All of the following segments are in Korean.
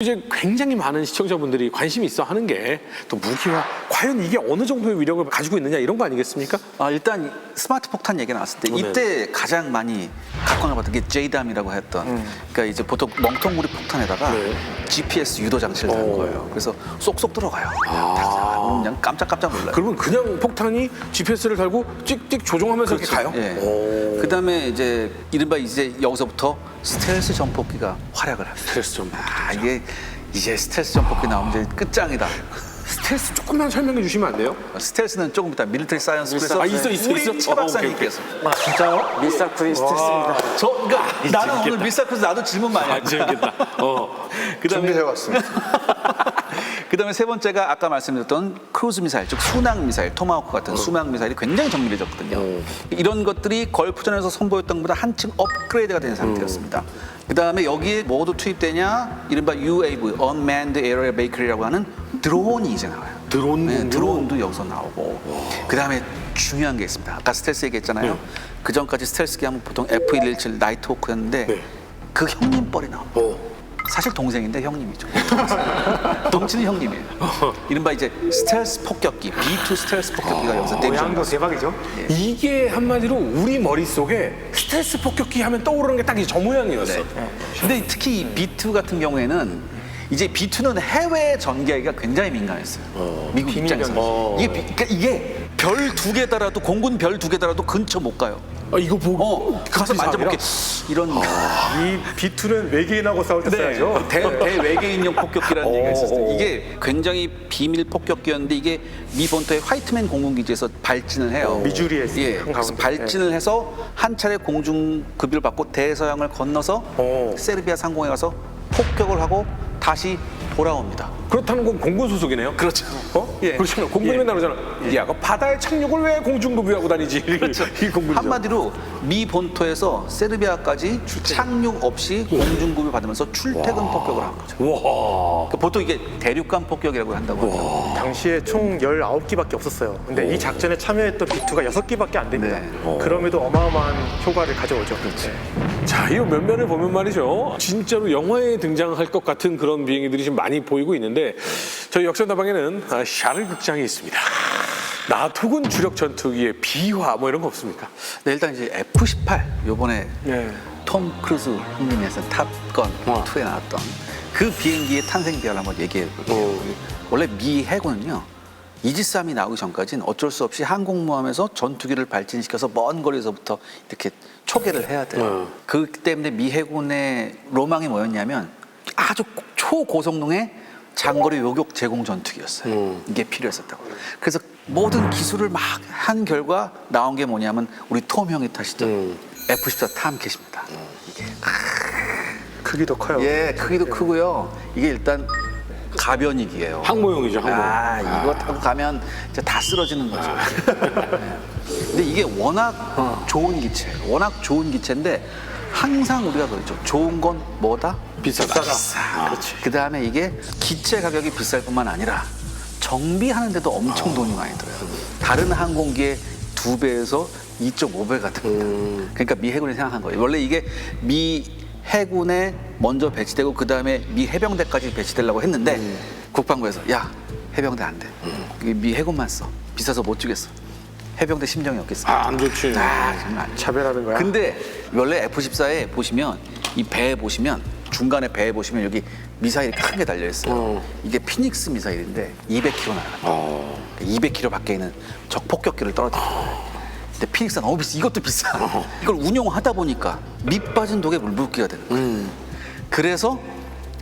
이제 굉장히 많은 시청자분들이 관심이 있어 하는 게 또 무기와 과연 이게 어느 정도의 위력을 가지고 있느냐 이런 거 아니겠습니까? 일단 스마트 폭탄 얘기 나왔을 때 이때 가장 많이 각광을 받은 게 JDAM이라고 했던 그러니까 이제 보통 멍텅구리 폭탄에다가 GPS 유도 장치를 단 거예요. 그래서 쏙쏙 들어가요. 그냥 깜짝깜짝 놀라요. 그러면 그냥 폭탄이 GPS를 달고 찍찍 조종하면서 이렇게 가요? 예. 그다음에 이제 이른바 이제 여기서부터 스텔스 전폭기가 활약을 합니다. 스텔스 전폭기. 이게 이제 스텔스 전폭기 나오면 이제 끝장이다. 스텔스 조금만 설명해 주시면 안 돼요? 스텔스는 조금 이따 밀리터리 사이언스 있어. 우리 최 박사님께서. 진짜요? 밀사쿠리 스텔스입니다. 그러니까 나는 오늘 밀사쿠리 나도 질문 많이 했다. 재밌겠다. 준비해 왔습니다. 그다음에 세 번째가 아까 말씀드렸던 크루즈 미사일, 즉 순항 미사일, 토마호크 같은 순항 미사일이 굉장히 정밀해졌거든요. 이런 것들이 걸프전에서 선보였던 것보다 한층 업그레이드가 된 상태였습니다. 그다음에 여기에 뭐도 투입되냐? 이른바 UAV, Unmanned Aerial Vehicle이라고 하는 드론이 이제 나와요. 드론도 여기서 나오고. 그다음에 중요한 게 있습니다. 아까 스텔스 얘기했잖아요. 그 전까지 스텔스기 하면 보통 F117 나이트호크였는데 그 형님 뻘이 나옵니다. 사실 동생인데 형님이죠. 덩치는 형님이에요. 이른바 이제 스텔스 폭격기, B2 스텔스 폭격기가 여기서 모양도 대박이죠? 이게 한마디로 우리 머릿속에 스텔스 폭격기 하면 떠오르는 게 딱 저 모양이었어. 근데 특히 이 B2 같은 경우에는 이제 B2는 해외 전개가 굉장히 민감했어요. 미국 입장에서. 이게 별 두 개 달아도 공군 별 두 개 달아도 근처 못 가요. 이거 보고 가서 만져볼게. 이런 이 B2는 외계인하고 싸울 때 써야죠. 대외계인용 폭격기라는 얘기가 있었어요. 이게 굉장히 비밀 폭격기였는데 이게 미 본토의 화이트맨 공군기지에서 발진을 해요. 미주리에 그래서 발진을 해서 한 차례 공중 급유를 받고 대서양을 건너서 세르비아 상공에 가서 폭격을 하고 다시 돌아옵니다. 그렇다는 건 공군 소속이네요. 그렇죠. 그렇잖아. 공군이면 나오잖아. 야, 그 바다에 착륙을 왜 공중급유하고 다니지? 그렇죠. 이 공군이죠. 한마디로 미 본토에서 세르비아까지 착륙 없이 공중급유 받으면서 출퇴근 폭격을 한 거죠. 그러니까 보통 이게 대륙간 폭격이라고 한다고 하죠. 당시에 총 19기밖에 없었어요. 근데 이 작전에 참여했던 B2가 6기밖에 안 됩니다. 그럼에도 어마어마한 효과를 가져오죠. 자, 이 면면을 보면 말이죠. 진짜로 영화에 등장할 것 같은 그런 비행기들이 지금 많이 보이고 있는데 저희 역전다방에는 샤를 극장이 있습니다. 나토군 주력 전투기의 비화 뭐 이런 거 없습니까? 네, 일단 이제 F-18 요번에 톰 크루즈 형님에서 탑건 2에 나왔던 그 비행기의 탄생 비화를 한번 얘기해 볼게요. 원래 미 해군은요. 이지스함이 나오기 전까지는 어쩔 수 없이 항공모함에서 전투기를 발진시켜서 먼 거리에서부터 이렇게 초계를 해야 돼요. 그렇기 때문에 미 해군의 로망이 뭐였냐면 아주 초고성능의 장거리 요격 제공 전투기였어요. 이게 필요했었다고. 그래서 모든 기술을 막 한 결과 나온 게 뭐냐면 우리 톰 형이 타시던 F-14 탐캣입니다. 이게 크기도 커요. 크기도 크고요. 이게 일단 가변이기예요. 항모용이죠, 항모. 이거 타고 가면 이제 다 쓰러지는 거죠. 근데 이게 워낙 좋은 기체, 인데 항상 우리가 그러죠. 좋은 건 뭐다? 비싸다. 그렇지. 그 다음에 이게 기체 가격이 비쌀 뿐만 아니라 정비하는데도 엄청 돈이 많이 들어요. 다른 항공기의 2배에서 2.5배 같은 겁니다. 그러니까 미 해군이 생각한 거예요. 원래 이게 미 해군에 먼저 배치되고 그 다음에 미 해병대까지 배치되려고 했는데 국방부에서 야 해병대 안 돼. 미 해군만 써. 비싸서 못 주겠어. 해병대 심정이 없겠어. 안 좋지. 정말 차별하는 거야. 근데 원래 F-14에 보시면 이 배에 보시면 중간에 배에 보시면 여기 미사일이 큰 게 달려 있어요. 이게 피닉스 미사일인데 200km 날아갑니다. 200km 밖에 있는 적 폭격기를 떨어뜨려요. 근데 피닉스가 너무 비싸. 이것도 비싸. 이걸 운용하다 보니까 밑 빠진 독에 물 붓기가 되는 거예요. 그래서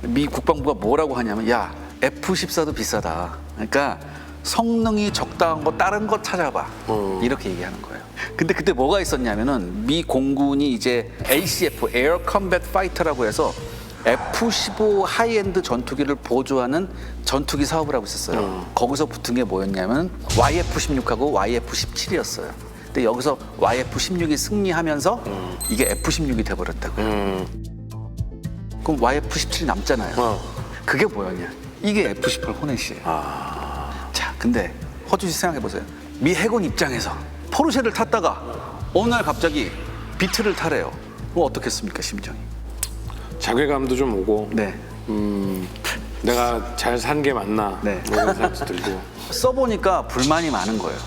미 국방부가 뭐라고 하냐면 야 F-14도 비싸다. 그러니까 성능이 적당한 거 다른 거 찾아봐. 이렇게 얘기하는 거예요. 근데 그때 뭐가 있었냐면은 미 공군이 이제 ACF, Air Combat Fighter라고 해서 F-15 하이엔드 전투기를 보조하는 전투기 사업을 하고 있었어요. 거기서 붙은 게 뭐였냐면 YF-16하고 YF-17이었어요. 근데 여기서 YF-16이 승리하면서 이게 F-16이 돼버렸다고요. 그럼 YF-17이 남잖아요. 그게 뭐였냐? 이게 F-18 호넷이에요. 자, 근데 허준 씨 생각해보세요. 미 해군 입장에서 포르쉐를 탔다가 어느 날 갑자기 비트를 타래요. 그럼 어떻겠습니까, 심정이? 자괴감도 좀 오고. 네. 내가 잘 산 게 맞나 네. 뭐 이런 생각도 들고. 써보니까 불만이 많은 거예요.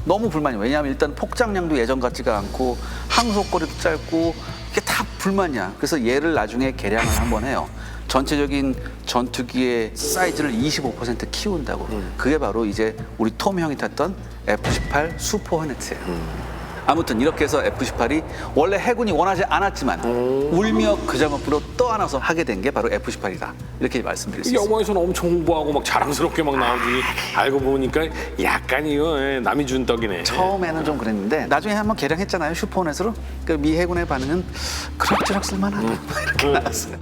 너무 불만이. 왜냐하면 일단 폭장량도 예전 같지가 않고 항속거리도 짧고 이게 다 불만이야. 그래서 얘를 나중에 개량을 한번 해요. 전체적인 전투기의 사이즈를 25% 키운다고. 그게 바로 이제 우리 톰 형이 탔던 F-18 슈퍼 호네츠예요. 아무튼 이렇게 해서 F-18이 원래 해군이 원하지 않았지만 울며 그 작업으로 떠안아서 하게 된 게 바로 F-18이다. 이렇게 말씀드릴 수 있습니다. 영화에서는 엄청 홍보하고 막 자랑스럽게 막 나오더니 알고 보니까 약간 이거 남이 준 떡이네. 처음에는 좀 그랬는데 나중에 한번 개량했잖아요. 슈퍼호넷으로. 그 미 해군의 반응은 그럭저럭 쓸만하다. 이렇게 나왔어요.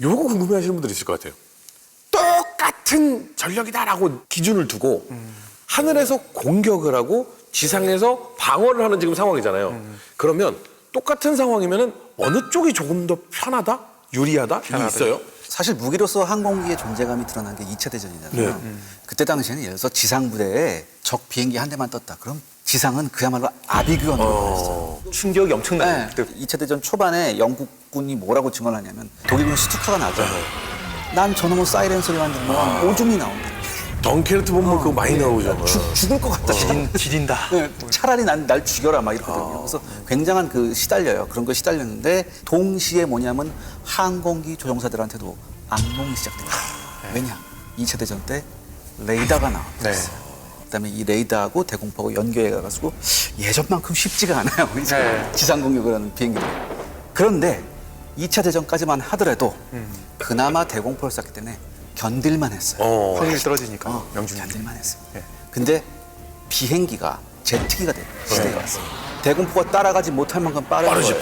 요거 궁금해하시는 분들 있을 것 같아요. 똑같은 전력이다라고 기준을 두고 하늘에서 공격을 하고 지상에서 방어를 하는 지금 상황이잖아요. 그러면 똑같은 상황이면은 어느 쪽이 조금 더 편하다, 유리하다 이게 있어요? 사실 무기로서 항공기의 존재감이 드러난 게 2차 대전이잖아요. 그때 당시에는 예를 들어서 지상 부대에 적 비행기 한 대만 떴다. 그럼 지상은 그야말로 아비규환으로 보였어요. 충격이 엄청나요. 네. 그때 2차 대전 초반에 영국군이 뭐라고 증언하냐면 독일군 스투카가 나죠. 난 저놈의 사이렌 소리만 들으면 오줌이 나온다. 덩케르트 보면 그거 많이 나오죠. 죽을 것 같다. 지진다. 네, 차라리 날 죽여라 막 이러거든요. 그래서 굉장한 그 시달려요. 그런 거 시달렸는데 동시에 뭐냐면 항공기 조종사들한테도 악몽이 시작됩니다. 왜냐? 2차 대전 때 레이더가 나왔어요. 그다음에 이 레이더하고 대공포하고 연결해가지고 예전만큼 쉽지가 않아요. 이제 지상 공격을 하는 비행기들. 그런데 2차 대전까지만 하더라도 그나마 대공포를 쐈기 때문에 견딜만 했어요. 확률이 떨어지니까 명중. 견딜만 했어요. 근데 비행기가 제트기가 된 시대가 왔어요. 대공포가 따라가지 못할 만큼 빠르지.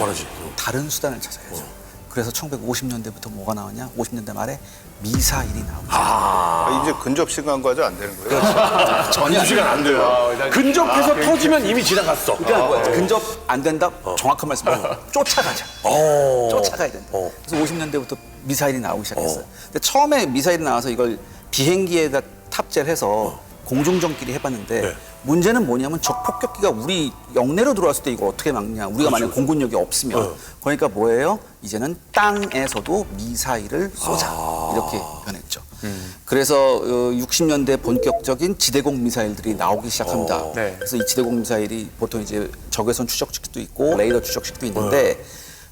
다른 수단을 찾아야죠. 그래서 1950년대부터 뭐가 나오냐? 50년대 말에 미사일이 나오죠. 이제 근접 시간 과제 안 되는 거예요? 전혀 시간 안 돼요. 근접해서 터지면 이미 지나갔어. 그러니까 뭐야, 근접 안 된다? 정확한 말씀이에요. 쫓아가자. 쫓아가야 된다. 그래서 50년대부터 미사일이 나오기 시작했어요. 근데 처음에 미사일이 나와서 이걸 비행기에다 탑재를 해서 공중전끼리 해봤는데 문제는 뭐냐면 적 폭격기가 우리 영내로 들어왔을 때 이걸 어떻게 막냐. 우리가 만약에 공군력이 없으면. 그러니까 뭐예요? 이제는 땅에서도 미사일을 쏘자. 이렇게 변했죠. 그래서 60년대 본격적인 지대공 미사일들이 나오기 시작합니다. 그래서 이 지대공 미사일이 보통 이제 적외선 추적식도 있고 레이더 추적식도 있는데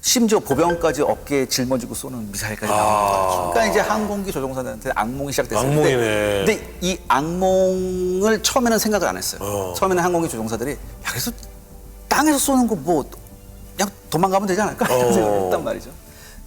심지어 보병까지 어깨에 짊어지고 쏘는 미사일까지 나옵니다. 그러니까 이제 항공기 조종사들한테 악몽이 시작됐었는데 악몽이네. 근데 이 악몽을 처음에는 생각을 안 했어요. 처음에는 항공기 조종사들이 야 그래서 땅에서 쏘는 거 뭐 그냥 도망가면 되지 않을까 이런 생각을 했단 말이죠.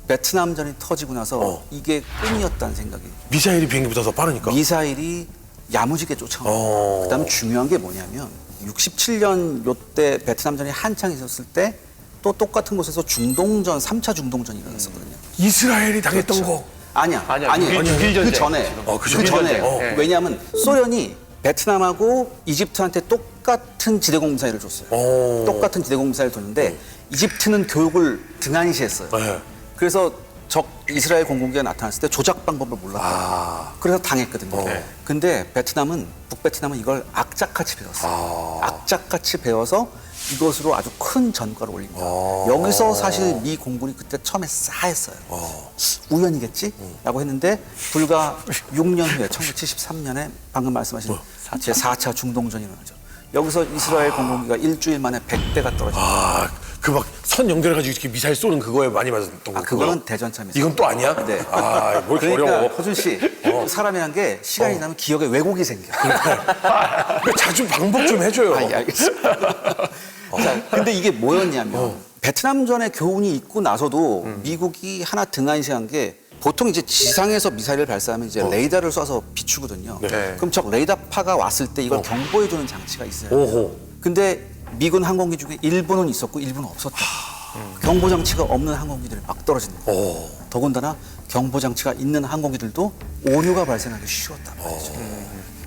베트남전이 터지고 나서 이게 꿈이었다는 생각이. 미사일이 비행기보다 더 빠르니까. 미사일이 야무지게 쫓아옵니다. 그다음 중요한 게 뭐냐면 67년 요때 베트남전이 한창 있었을 때 또 똑같은 곳에서 중동전, 3차 중동전이 일어났었거든요. 이스라엘이 당했던 거. 아니야. 6.1 전쟁. 그 전에. 그 전에. 왜냐하면 소련이 베트남하고 이집트한테 똑같은 지대공 미사일을 줬어요. 똑같은 지대공 미사일을 줬는데 이집트는 교육을 등한시했어요. 그래서 적 이스라엘 공군기가 나타났을 때 조작 방법을 몰랐어요. 그래서 당했거든요. 근데 북베트남은 이걸 악착같이 배웠어요. 악착같이 배워서 이것으로 아주 큰 전과를 올립니다. 여기서 사실 미 공군이 그때 처음에 싸했어요. 우연이겠지? 라고 했는데 불과 6년 후에 1973년에 방금 말씀하신 제4차 중동전이 일어나죠. 여기서 이스라엘 공군기가 일주일 만에 100대가 떨어집니다. 그 막 선 연결해가지고 이렇게 미사일 쏘는 그거에 많이 맞았던 거. 그거는 대전차 미사일. 이건 또 아니야? 네. 뭘 그러니까 어려워. 허준 씨, 사람이란 게 시간이 지나면 기억에 왜곡이 생겨. 자주 방법 좀 해줘요. 알겠습니다. 자, 근데 이게 뭐였냐면 베트남전의 교훈이 있고 나서도 미국이 하나 등한시한 게 보통 이제 지상에서 미사일을 발사하면 이제 레이더를 쏴서 비추거든요. 그럼 적 레이더파가 왔을 때 이걸 경보해주는 장치가 있어요. 근데 미군 항공기 중에 일부는 있었고 일부는 없었다. 경보 장치가 없는 항공기들이 막 떨어진다. 더군다나 경보 장치가 있는 항공기들도 오류가 발생하기 쉬웠단 말이죠.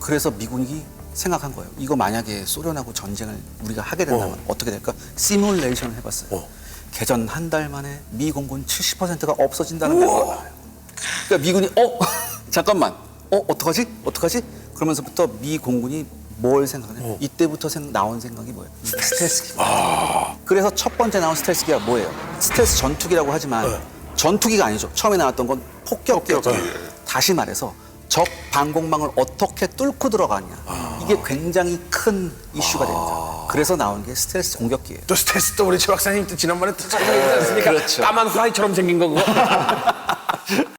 그래서 미군이 생각한 거예요. 이거 만약에 소련하고 전쟁을 우리가 하게 된다면 어떻게 될까? 시뮬레이션을 해봤어요. 개전 한 달 만에 미 공군 70%가 없어진다는 게 나와요. 그러니까 미군이 잠깐만 어떡하지? 그러면서부터 미 공군이 뭘 생각하냐? 이때부터 나온 생각이 뭐예요? 스텔스 기입니다. 그래서 첫 번째 나온 스텔스 기가 뭐예요? 스텔스 전투기라고 하지만 전투기가 아니죠. 처음에 나왔던 건 폭격기였죠. 다시 말해서 적 방공망을 어떻게 뚫고 들어가냐. 이게 굉장히 큰 이슈가 됩니다. 그래서 나온 게 스텔스 공격기예요. 또 스텔스 또 우리 최 박사님 또 지난번에 또 설명해 주지 않습니까? 그렇죠. 까만 후라이처럼 생긴 거 그거.